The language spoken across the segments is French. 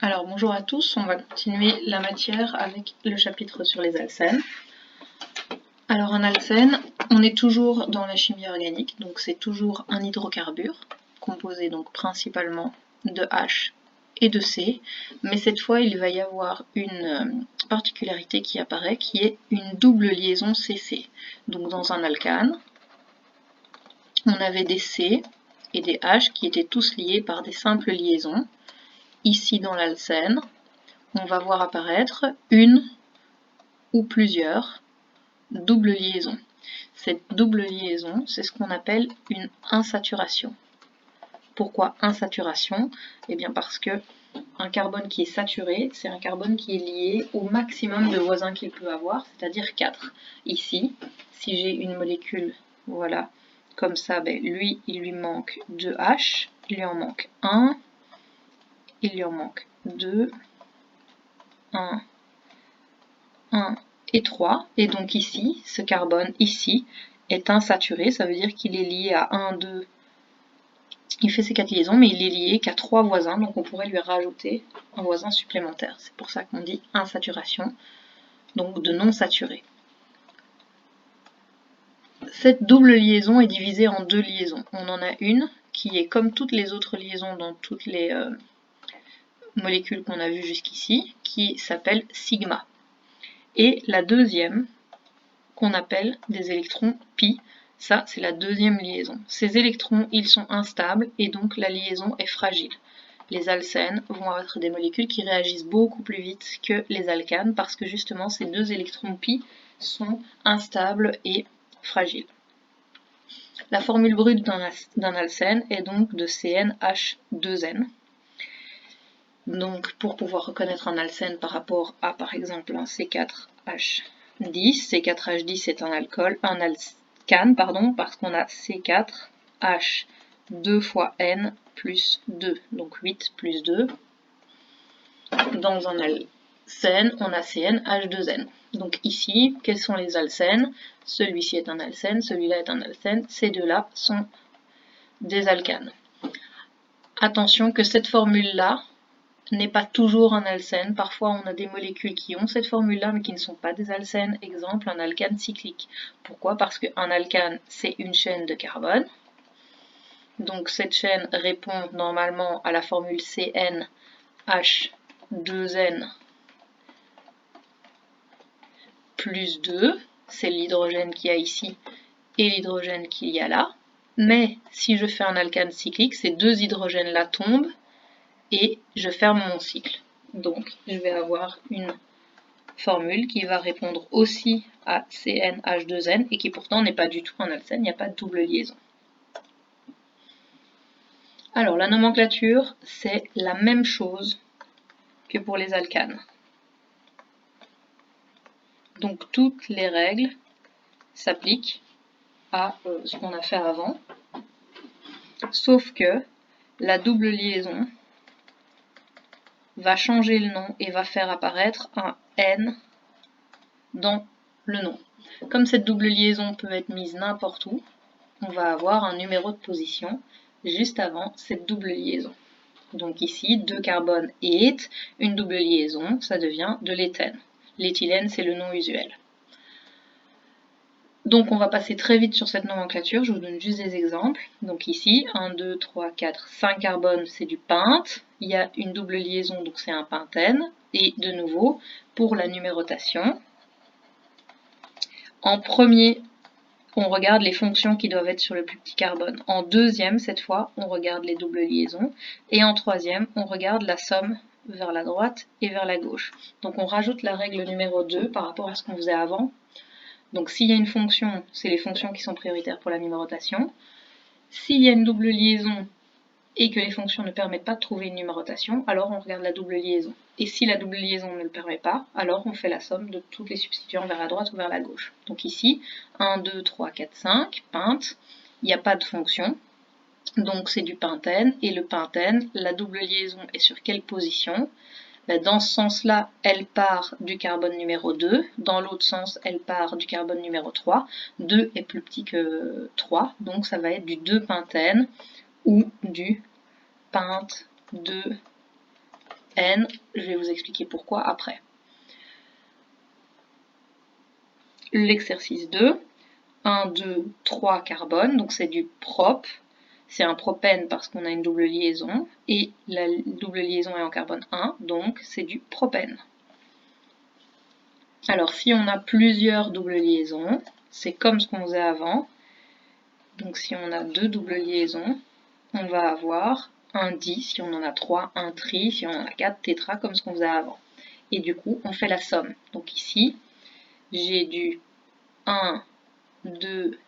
Alors bonjour à tous, on va continuer la matière avec le chapitre sur les alcènes. Alors un alcène, on est toujours dans la chimie organique, donc c'est toujours un hydrocarbure, composé donc principalement de H et de C, mais cette fois il va y avoir une particularité qui apparaît, qui est une double liaison CC. Donc dans un alcane, on avait des C et des H qui étaient tous liés par des simples liaisons. Ici dans l'alcène, on va voir apparaître une ou plusieurs doubles liaisons. Cette double liaison, c'est ce qu'on appelle une insaturation. Pourquoi insaturation? Eh bien parce que un carbone qui est saturé, c'est un carbone qui est lié au maximum de voisins qu'il peut avoir, c'est-à-dire 4. Ici, si j'ai une molécule, voilà, comme ça, lui, il lui manque 2 H, il lui en manque 1, il lui en manque 2, 1, 1 et 3, et donc ici, ce carbone ici est insaturé, ça veut dire qu'il est lié à 1, 2, il fait ses 4 liaisons, mais il est lié qu'à 3 voisins, donc on pourrait lui rajouter un voisin supplémentaire. C'est pour ça qu'on dit insaturation, donc de non saturé. Cette double liaison est divisée en deux liaisons. On en a une qui est comme toutes les autres liaisons dans toutes les molécules qu'on a vues jusqu'ici, qui s'appelle sigma. Et la deuxième, qu'on appelle des électrons pi, ça c'est la deuxième liaison. Ces électrons, ils sont instables et donc la liaison est fragile. Les alcènes vont être des molécules qui réagissent beaucoup plus vite que les alcanes parce que justement ces deux électrons pi sont instables et fragiles. La formule brute d'un alcène est donc de CnH2n. Donc pour pouvoir reconnaître un alcène par rapport à par exemple un C4H10, C4H10 est un alcane, parce qu'on a C4H 2 fois N plus 2, donc 8 plus 2. Dans un alcène, on a CnH2n. Donc ici, quels sont les alcènes? Celui-ci est un alcène, celui-là est un alcène, ces deux-là sont des alcanes. Attention que cette formule-là n'est pas toujours un alcène. Parfois, on a des molécules qui ont cette formule-là, mais qui ne sont pas des alcènes. Exemple, un alcane cyclique. Pourquoi? Parce qu'un alcane, c'est une chaîne de carbone. Donc, cette chaîne répond normalement à la formule CnH2n plus 2. C'est l'hydrogène qu'il y a ici et l'hydrogène qu'il y a là. Mais si je fais un alcane cyclique, ces deux hydrogènes-là tombent et je ferme mon cycle. Donc, je vais avoir une formule qui va répondre aussi à CnH2n et qui pourtant n'est pas du tout un alcène, il n'y a pas de double liaison. Alors, la nomenclature, c'est la même chose que pour les alcanes. Donc, toutes les règles s'appliquent à ce qu'on a fait avant, sauf que la double liaison va changer le nom et va faire apparaître un N dans le nom. Comme cette double liaison peut être mise n'importe où, on va avoir un numéro de position juste avant cette double liaison. Donc ici, 2 carbones et une double liaison, ça devient de l'éthène. L'éthylène, c'est le nom usuel. Donc on va passer très vite sur cette nomenclature, je vous donne juste des exemples. Donc ici, 1, 2, 3, 4, 5 carbones, c'est du pente. Il y a une double liaison, donc c'est un pentène. Et de nouveau, pour la numérotation, en premier, on regarde les fonctions qui doivent être sur le plus petit carbone. En deuxième, cette fois, on regarde les doubles liaisons. Et en troisième, on regarde la somme vers la droite et vers la gauche. Donc on rajoute la règle numéro 2 par rapport à ce qu'on faisait avant. Donc s'il y a une fonction, c'est les fonctions qui sont prioritaires pour la numérotation. S'il y a une double liaison et que les fonctions ne permettent pas de trouver une numérotation, alors on regarde la double liaison. Et si la double liaison ne le permet pas, alors on fait la somme de toutes les substituants vers la droite ou vers la gauche. Donc ici, 1, 2, 3, 4, 5, pente, il n'y a pas de fonction, donc c'est du pentène, et le pentène, la double liaison est sur quelle position? Dans ce sens-là, elle part du carbone numéro 2, dans l'autre sens, elle part du carbone numéro 3. 2 est plus petit que 3, donc ça va être du 2-pentène ou du pente 2 N. Je vais vous expliquer pourquoi après. L'exercice 2, 1, 2, 3 carbone, donc c'est du prop. C'est un propène parce qu'on a une double liaison, et la double liaison est en carbone 1, donc c'est du propène. Alors si on a plusieurs doubles liaisons, c'est comme ce qu'on faisait avant. Donc si on a deux doubles liaisons, on va avoir un di, si on en a 3, un tri, si on en a 4, tétra, comme ce qu'on faisait avant. Et du coup, on fait la somme. Donc ici, j'ai du 1, 2,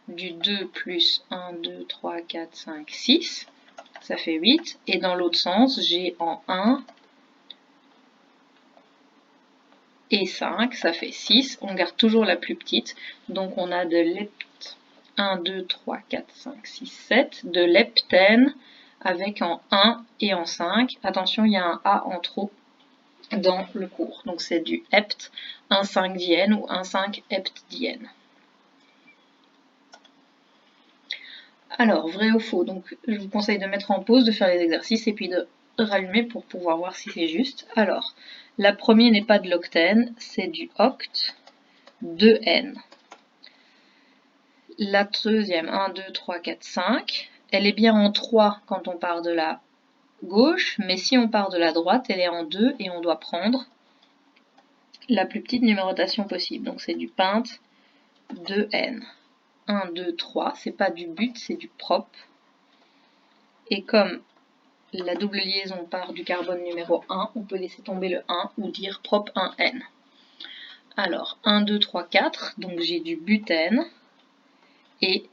du 2 plus 1, 2, 3, 4, 5, 6, ça fait 8. Et dans l'autre sens, j'ai en 1 et 5, ça fait 6. On garde toujours la plus petite. Donc on a de l'hepte 1, 2, 3, 4, 5, 6, 7. De l'heptène avec en 1 et en 5. Attention, il y a un A en trop dans le cours. Donc c'est du hept 1,5-diène ou 1,5-heptdiène. Alors, vrai ou faux? Donc je vous conseille de mettre en pause, de faire les exercices et puis de rallumer pour pouvoir voir si c'est juste. Alors, la première n'est pas de l'octène, c'est du oct 2n. La deuxième, 1, 2, 3, 4, 5, elle est bien en 3 quand on part de la gauche, mais si on part de la droite, elle est en 2 et on doit prendre la plus petite numérotation possible. Donc c'est du pinte 2n. 1, 2, 3, c'est pas du but, c'est du prop. Et comme la double liaison part du carbone numéro 1, on peut laisser tomber le 1 ou dire prop 1n. Alors, 1, 2, 3, 4, donc j'ai du butène, et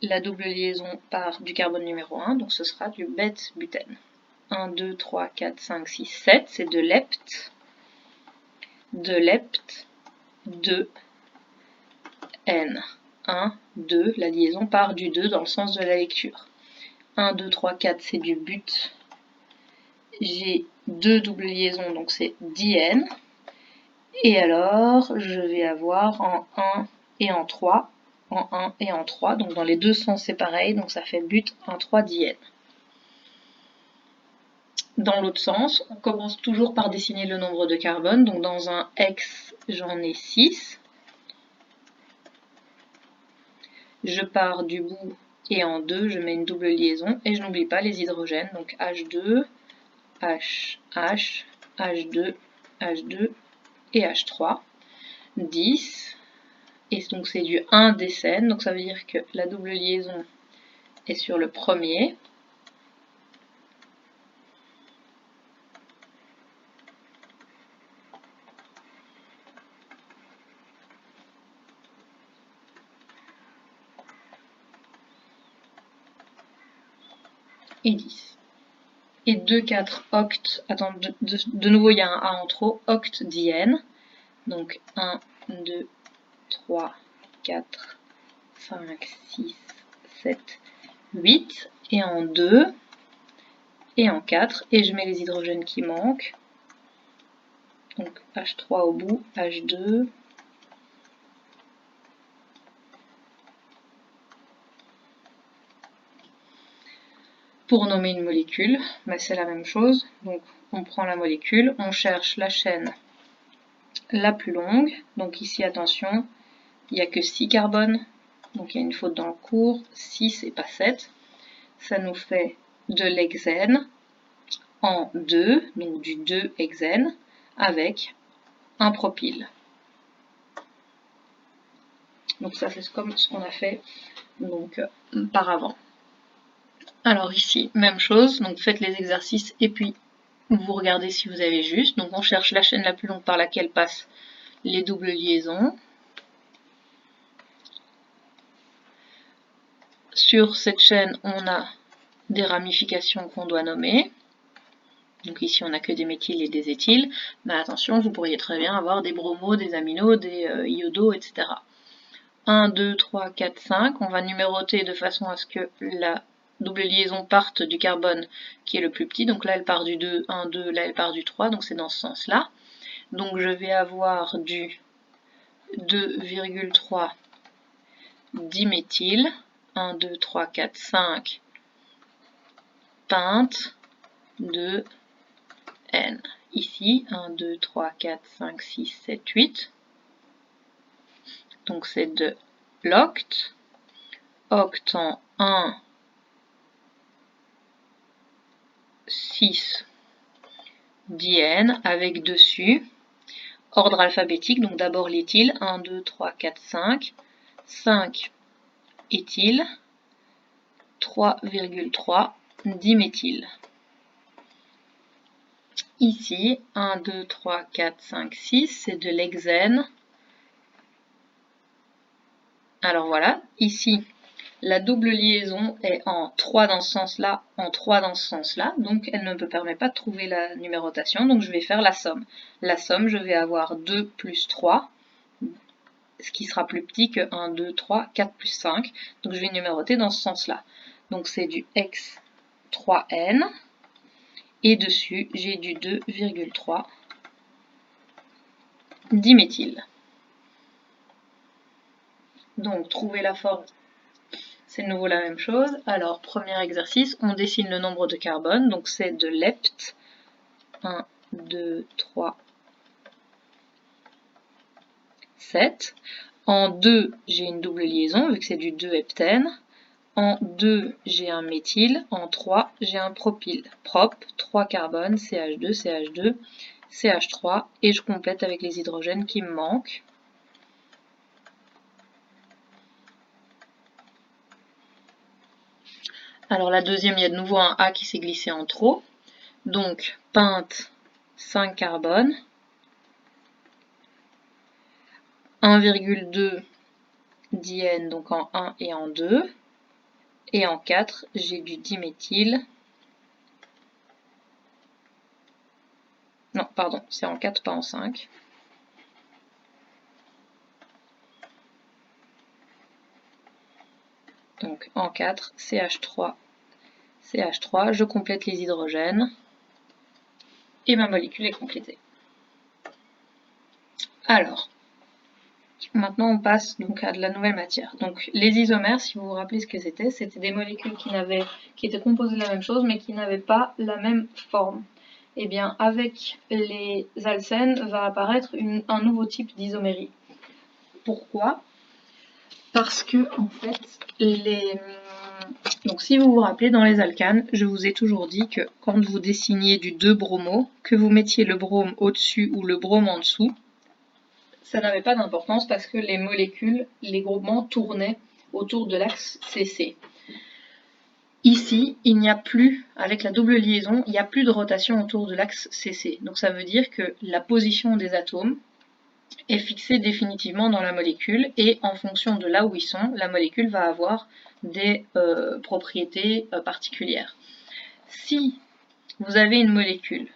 la double liaison part du carbone numéro 1, donc ce sera du bête-butène. 1, 2, 3, 4, 5, 6, 7, c'est de l'hepte, 2, n. 1, 2, la liaison part du 2 dans le sens de la lecture. 1, 2, 3, 4, c'est du but. J'ai deux doubles liaisons, donc c'est diène. Et alors, je vais avoir en 1 et en 3, en 1 et en 3, donc dans les deux sens c'est pareil, donc ça fait but 1, 3 diène. Dans l'autre sens, on commence toujours par dessiner le nombre de carbone, donc dans un X, j'en ai 6. Je pars du bout et en 2, je mets une double liaison et je n'oublie pas les hydrogènes, donc H2, HH, H2, H2 et H3. 10, et donc c'est du 1 décène, donc ça veut dire que la double liaison est sur le premier. Et 10. Et 2, 4, oct, attends, de nouveau il y a un A en trop, oct diène, donc 1, 2, 3, 4, 5, 6, 7, 8, et en 2, et en 4, et je mets les hydrogènes qui manquent, donc H3 au bout, H2, pour nommer une molécule, bah c'est la même chose, donc on prend la molécule, on cherche la chaîne la plus longue, donc ici attention, il n'y a que 6 carbones, donc il y a une faute dans le cours, 6 et pas 7, ça nous fait de l'hexène en 2, donc du 2-hexène, avec un propyle. Donc ça c'est comme ce qu'on a fait donc par avant. Alors ici, même chose, donc faites les exercices et puis vous regardez si vous avez juste. Donc on cherche la chaîne la plus longue par laquelle passent les doubles liaisons. Sur cette chaîne, on a des ramifications qu'on doit nommer. Donc ici, on n'a que des méthyles et des éthyles. Mais attention, vous pourriez très bien avoir des bromos, des aminos, des iodos, etc. 1, 2, 3, 4, 5. On va numéroter de façon à ce que la double liaison parte du carbone qui est le plus petit. Donc là, elle part du 2, 1, 2, là, elle part du 3. Donc c'est dans ce sens-là. Donc je vais avoir du 2,3 diméthyle. 1, 2, 3, 4, 5 pinte 2, N. Ici, 1, 2, 3, 4, 5, 6, 7, 8. Donc c'est de l'oct. Oct en 1, 6, diène, avec dessus ordre alphabétique, donc d'abord l'éthyle, 1, 2, 3, 4, 5, 5 éthyle, 3,3 diméthyle. Ici, 1, 2, 3, 4, 5, 6, c'est de l'hexène. Alors voilà, ici, la double liaison est en 3 dans ce sens-là, en 3 dans ce sens-là, donc elle ne me permet pas de trouver la numérotation, donc je vais faire la somme. La somme, je vais avoir 2 plus 3, ce qui sera plus petit que 1, 2, 3, 4 plus 5, donc je vais numéroter dans ce sens-là. Donc c'est du hex 3n, et dessus j'ai du 2,3 diméthyle. Donc trouver la forme, c'est de nouveau la même chose. Alors premier exercice, on dessine le nombre de carbone, donc c'est de l'hept, 1, 2, 3, 7. En 2, j'ai une double liaison, vu que c'est du 2-heptène. En 2, j'ai un méthyle. En 3, j'ai un propyle. Prop, 3 carbones, CH2, CH2, CH3. Et je complète avec les hydrogènes qui me manquent. Alors la deuxième, il y a de nouveau un A qui s'est glissé en trop. Donc, pinte, 5 carbones. 1,2 diène, donc en 1 et en 2. Et en 4, j'ai du diméthyle. Non, pardon, c'est en 4, pas en 5. Donc en 4, CH3, CH3, je complète les hydrogènes et ma molécule est complétée. Alors, maintenant on passe donc à de la nouvelle matière. Donc les isomères, si vous vous rappelez ce que c'était des molécules qui étaient composées de la même chose mais qui n'avaient pas la même forme. Et bien avec les alcènes va apparaître un nouveau type d'isomérie. Pourquoi? Parce que en fait, donc si vous vous rappelez, dans les alcanes, je vous ai toujours dit que quand vous dessiniez du 2-bromo, que vous mettiez le brome au-dessus ou le brome en dessous, ça n'avait pas d'importance parce que les molécules, les groupements tournaient autour de l'axe CC. Ici, il n'y a plus, avec la double liaison, il n'y a plus de rotation autour de l'axe CC. Donc ça veut dire que la position des atomes est fixée définitivement dans la molécule et en fonction de là où ils sont, la molécule va avoir des propriétés particulières. Si vous avez une molécule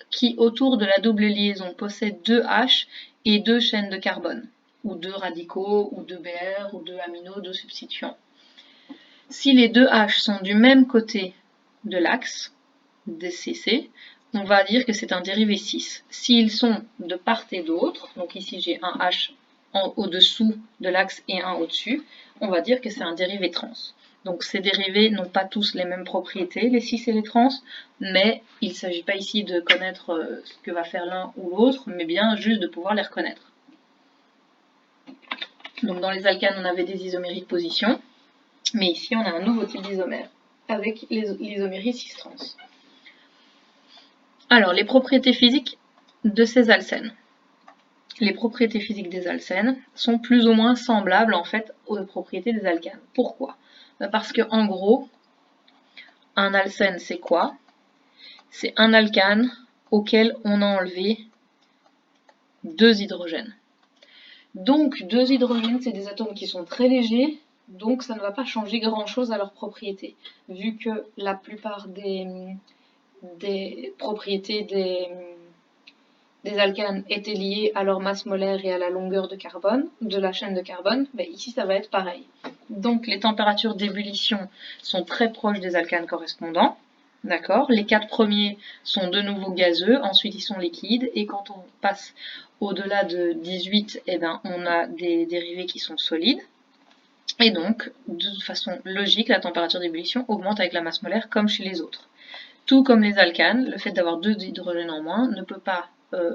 qui, autour de la double liaison, possède 2 H et 2 chaînes de carbone, ou 2 radicaux, ou 2 Br, ou 2 aminos, 2 substituants, si les 2 H sont du même côté de l'axe DCC, on va dire que c'est un dérivé 6. S'ils sont de part et d'autre, donc ici j'ai un H au-dessous de l'axe et un au-dessus, on va dire que c'est un dérivé trans. Donc ces dérivés n'ont pas tous les mêmes propriétés, les 6 et les trans, mais il ne s'agit pas ici de connaître ce que va faire l'un ou l'autre, mais bien juste de pouvoir les reconnaître. Donc dans les alcanes, on avait des isoméries de position, mais ici on a un nouveau type d'isomère, avec l'isomérie cis-trans. Alors, les propriétés physiques de ces alcènes. Les propriétés physiques des alcènes sont plus ou moins semblables en fait aux propriétés des alcanes. Pourquoi? Parce que en gros, un alcène c'est quoi? C'est un alcane auquel on a enlevé 2 hydrogènes. Donc 2 hydrogènes, c'est des atomes qui sont très légers, donc ça ne va pas changer grand-chose à leurs propriétés, vu que la plupart des propriétés des alcanes étaient liées à leur masse molaire et à la longueur de carbone, de la chaîne de carbone, mais ici ça va être pareil. Donc les températures d'ébullition sont très proches des alcanes correspondants. D'accord. Les 4 premiers sont de nouveau gazeux, ensuite ils sont liquides, et quand on passe au-delà de 18, eh ben, on a des dérivés qui sont solides. Et donc, de façon logique, la température d'ébullition augmente avec la masse molaire comme chez les autres. Tout comme les alcanes, le fait d'avoir 2 hydrogènes en moins ne peut pas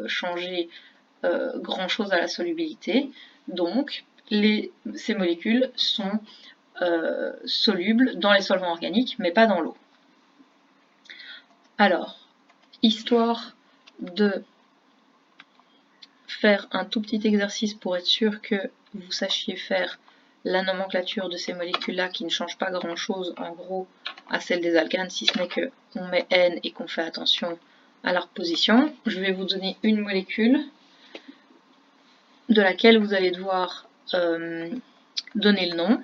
changer grand chose à la solubilité, donc ces molécules sont solubles dans les solvants organiques, mais pas dans l'eau. Alors, histoire de faire un tout petit exercice pour être sûr que vous sachiez faire la nomenclature de ces molécules-là qui ne changent pas grand-chose en gros à celle des alcanes, si ce n'est qu'on met N et qu'on fait attention à leur position. Je vais vous donner une molécule de laquelle vous allez devoir donner le nom.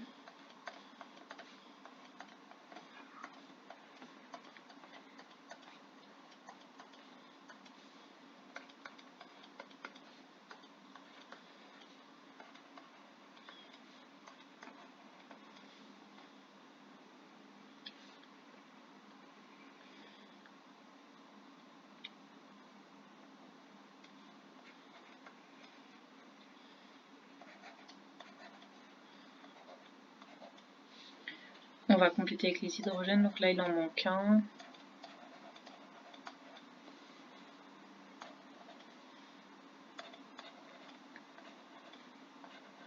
On va compléter avec les hydrogènes, donc là il en manque un.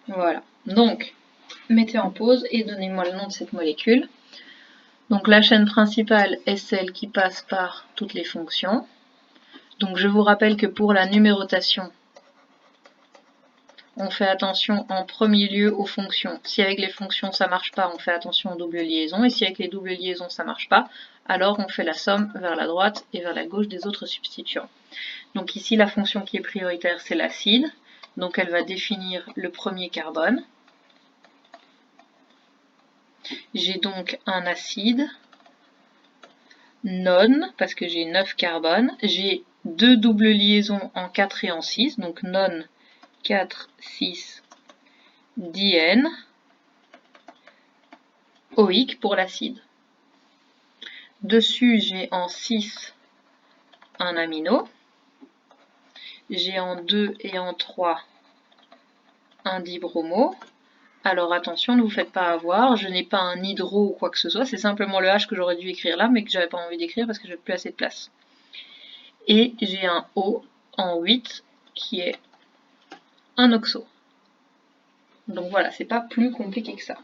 Voilà, donc mettez en pause et donnez-moi le nom de cette molécule. Donc la chaîne principale est celle qui passe par toutes les fonctions. Donc je vous rappelle que pour la numérotation, on fait attention en premier lieu aux fonctions. Si avec les fonctions ça marche pas, on fait attention aux doubles liaisons. Et si avec les doubles liaisons ça marche pas, alors on fait la somme vers la droite et vers la gauche des autres substituants. Donc ici la fonction qui est prioritaire c'est l'acide. Donc elle va définir le premier carbone. J'ai donc un acide non, parce que j'ai 9 carbones. J'ai 2 doubles liaisons en 4 et en 6, donc non 4, 6, diène, OIC pour l'acide. Dessus, j'ai en 6 un amino. J'ai en 2 et en 3 un dibromo. Alors attention, ne vous faites pas avoir, je n'ai pas un hydro ou quoi que ce soit, c'est simplement le H que j'aurais dû écrire là, mais que j'avais pas envie d'écrire parce que j'avais plus assez de place. Et j'ai un O en 8 qui est un oxo. Donc voilà, c'est pas plus compliqué que ça.